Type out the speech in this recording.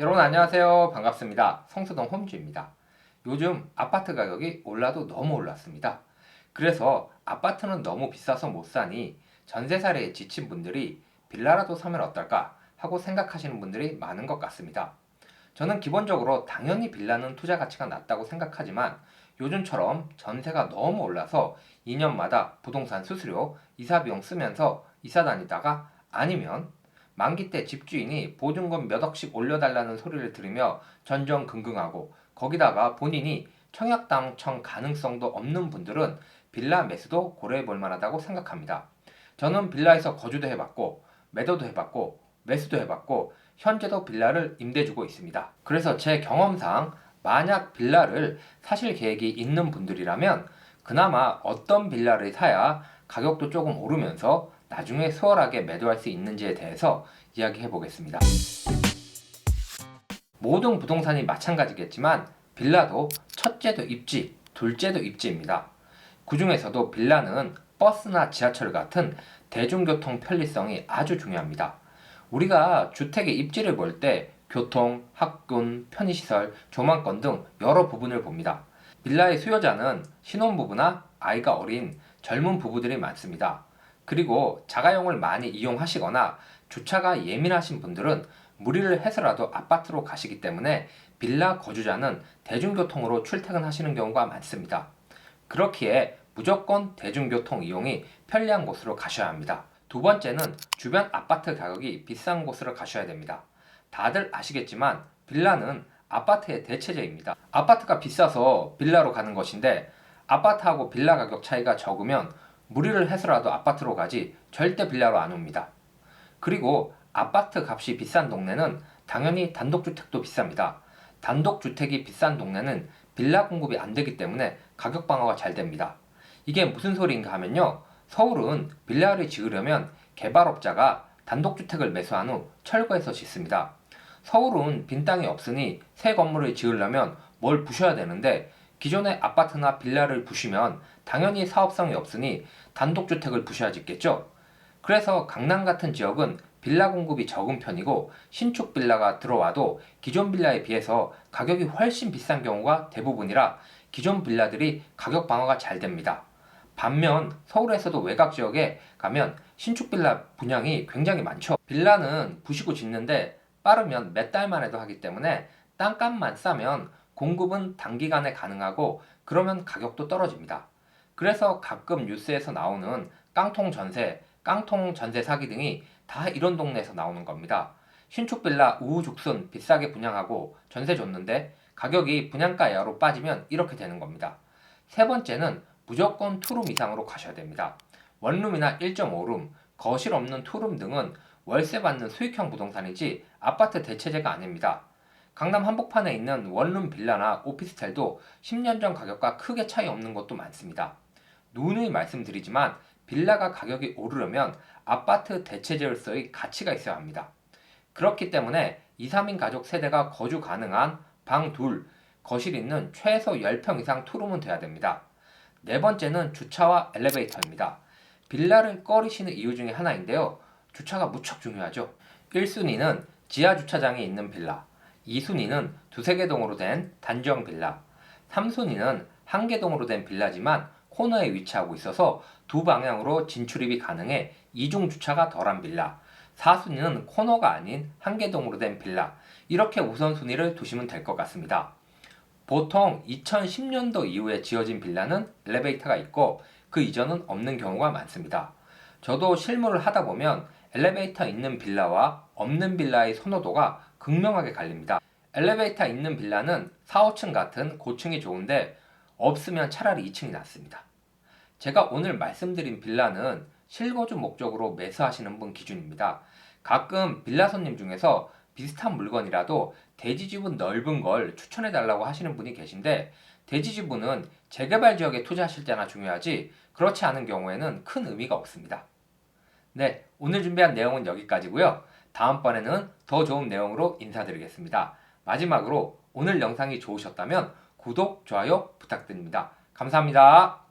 여러분 안녕하세요. 반갑습니다. 성수동 홈즈입니다. 요즘 아파트 가격이 올라도 너무 올랐습니다. 그래서 아파트는 너무 비싸서 못 사니 전세살이에 지친 분들이 빌라라도 사면 어떨까 하고 생각하시는 분들이 많은 것 같습니다. 저는 기본적으로 당연히 빌라는 투자 가치가 낮다고 생각하지만 요즘처럼 전세가 너무 올라서 2년마다 부동산 수수료, 이사 비용 쓰면서 이사 다니다가 아니면 만기 때 집주인이 보증금 몇 억씩 올려달라는 소리를 들으며 전전긍긍하고 거기다가 본인이 청약당첨 가능성도 없는 분들은 빌라 매수도 고려해 볼 만하다고 생각합니다. 저는 빌라에서 거주도 해봤고 매도도 해봤고 매수도 해봤고 현재도 빌라를 임대주고 있습니다. 그래서 제 경험상 만약 빌라를 사실 계획이 있는 분들이라면 그나마 어떤 빌라를 사야 가격도 조금 오르면서 나중에 수월하게 매도할 수 있는지에 대해서 이야기해 보겠습니다. 모든 부동산이 마찬가지겠지만 빌라도 첫째도 입지, 둘째도 입지입니다. 그 중에서도 빌라는 버스나 지하철 같은 대중교통 편리성이 아주 중요합니다. 우리가 주택의 입지를 볼 때 교통, 학군, 편의시설, 조망권 등 여러 부분을 봅니다. 빌라의 수요자는 신혼부부나 아이가 어린 젊은 부부들이 많습니다. 그리고 자가용을 많이 이용하시거나 주차가 예민하신 분들은 무리를 해서라도 아파트로 가시기 때문에 빌라 거주자는 대중교통으로 출퇴근하시는 경우가 많습니다. 그렇기에 무조건 대중교통 이용이 편리한 곳으로 가셔야 합니다. 두 번째는 주변 아파트 가격이 비싼 곳으로 가셔야 됩니다. 다들 아시겠지만 빌라는 아파트의 대체제입니다. 아파트가 비싸서 빌라로 가는 것인데 아파트하고 빌라 가격 차이가 적으면 무리를 해서라도 아파트로 가지 절대 빌라로 안 옵니다. 그리고 아파트 값이 비싼 동네는 당연히 단독주택도 비쌉니다. 단독주택이 비싼 동네는 빌라 공급이 안 되기 때문에 가격 방어가 잘 됩니다. 이게 무슨 소리인가 하면요. 서울은 빌라를 지으려면 개발업자가 단독주택을 매수한 후 철거해서 짓습니다. 서울은 빈 땅이 없으니 새 건물을 지으려면 뭘 부셔야 되는데 기존의 아파트나 빌라를 부시면 당연히 사업성이 없으니 단독주택을 부셔야 짓겠죠. 그래서 강남 같은 지역은 빌라 공급이 적은 편이고 신축 빌라가 들어와도 기존 빌라에 비해서 가격이 훨씬 비싼 경우가 대부분이라 기존 빌라들이 가격 방어가 잘 됩니다. 반면 서울에서도 외곽 지역에 가면 신축 빌라 분양이 굉장히 많죠. 빌라는 부시고 짓는데 빠르면 몇 달만 해도 하기 때문에 땅값만 싸면 공급은 단기간에 가능하고 그러면 가격도 떨어집니다. 그래서 가끔 뉴스에서 나오는 깡통 전세 사기 등이 다 이런 동네에서 나오는 겁니다. 신축 빌라 우후죽순 비싸게 분양하고 전세 줬는데 가격이 분양가 이하로 빠지면 이렇게 되는 겁니다. 세 번째는 무조건 투룸 이상으로 가셔야 됩니다. 원룸이나 1.5룸, 거실 없는 투룸 등은 월세 받는 수익형 부동산이지 아파트 대체제가 아닙니다. 강남 한복판에 있는 원룸 빌라나 오피스텔도 10년 전 가격과 크게 차이 없는 곳도 많습니다. 누누이 말씀드리지만 빌라가 가격이 오르려면 아파트 대체제로서의 가치가 있어야 합니다. 그렇기 때문에 2, 3인 가족 세대가 거주 가능한 방 둘, 거실 있는 최소 10평 이상 투룸은 돼야 됩니다. 네 번째는 주차와 엘리베이터입니다. 빌라를 꺼리시는 이유 중에 하나인데요. 주차가 무척 중요하죠. 1순위는 지하 주차장이 있는 빌라, 2순위는 두세 개 동으로 된 단지형 빌라, 3순위는 한 개 동으로 된 빌라지만 코너에 위치하고 있어서 두 방향으로 진출입이 가능해 이중 주차가 덜한 빌라, 4순위는 코너가 아닌 한 개 동으로 된 빌라, 이렇게 우선순위를 두시면 될 것 같습니다. 보통 2010년도 이후에 지어진 빌라는 엘리베이터가 있고 그 이전은 없는 경우가 많습니다. 저도 실무를 하다 보면 엘리베이터 있는 빌라와 없는 빌라의 선호도가 극명하게 갈립니다. 엘리베이터 있는 빌라는 4, 5층 같은 고층이 좋은데 없으면 차라리 2층이 낫습니다. 제가 오늘 말씀드린 빌라는 실거주 목적으로 매수하시는 분 기준입니다. 가끔 빌라 손님 중에서 비슷한 물건이라도 대지지분 넓은 걸 추천해 달라고 하시는 분이 계신데 대지지분은 재개발 지역에 투자하실 때나 중요하지 그렇지 않은 경우에는 큰 의미가 없습니다. 네, 오늘 준비한 내용은 여기까지고요. 다음번에는 더 좋은 내용으로 인사드리겠습니다. 마지막으로 오늘 영상이 좋으셨다면 구독, 좋아요 부탁드립니다. 감사합니다.